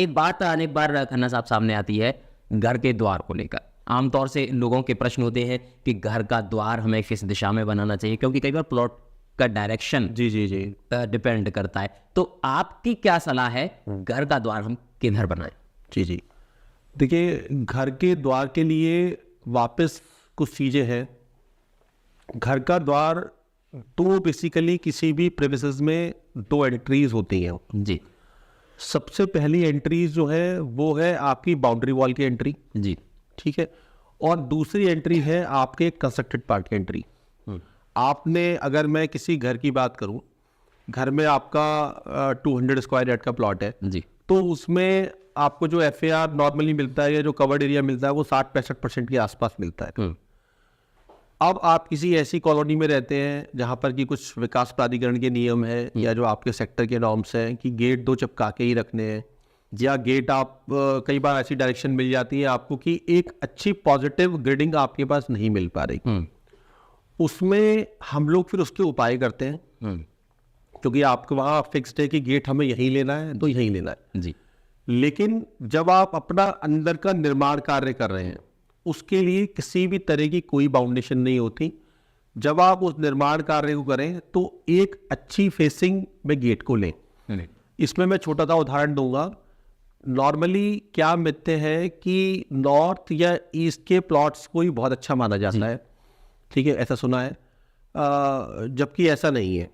एक बात अनेक बार खन्ना साहब सामने आती है घर के द्वार को लेकर। आमतौर से लोगों के प्रश्न होते हैं कि घर का द्वार हमें किस दिशा में बनाना चाहिए, क्योंकि कई बार प्लॉट का डायरेक्शन जी डिपेंड करता है। तो आपकी क्या सलाह है, घर का द्वार हम किधर बनाएं? जी देखिए, घर के द्वार के लिए वापस कुछ चीज़ें हैं। घर का द्वार तो बेसिकली किसी भी प्रेमिसेस में 2 एंट्रीज होती हैं जी सबसे पहली एंट्रीज जो है वो है आपकी बाउंड्री वॉल की एंट्री, जी ठीक है, और दूसरी एंट्री है आपके कंस्ट्रक्टेड पार्ट की एंट्री। आपने, अगर मैं किसी घर की बात करूं, घर में आपका 200 स्क्वायर यार्ड का प्लॉट है जी तो उसमें आपको जो FAR नॉर्मली मिलता है या जो कवर्ड एरिया मिलता है वो 60-65% के आसपास मिलता है। अब आप किसी ऐसी कॉलोनी में रहते हैं जहां पर कि कुछ विकास प्राधिकरण के नियम है या जो आपके सेक्टर के नॉर्म्स हैं कि गेट 2 चपका के ही रखने हैं, या गेट आप कई बार ऐसी डायरेक्शन मिल जाती है आपको कि एक अच्छी पॉजिटिव ग्रिडिंग आपके पास नहीं मिल पा रही, उसमें हम लोग फिर उसके उपाय करते हैं, क्योंकि आपको वहाँ फिक्स्ड है कि गेट हमें यहीं लेना है तो यहीं लेना है जी। लेकिन जब आप अपना अंदर का निर्माण कार्य कर रहे हैं उसके लिए किसी भी तरह की कोई बाउंडेशन नहीं होती। जब आप उस निर्माण कार्य को करें तो एक अच्छी फेसिंग में गेट को लें। इसमें मैं छोटा सा उदाहरण दूंगा। नॉर्मली क्या मिथ्य है कि नॉर्थ या ईस्ट के प्लॉट्स को ही बहुत अच्छा माना जाता है, ठीक है, ऐसा सुना है, जबकि ऐसा नहीं है।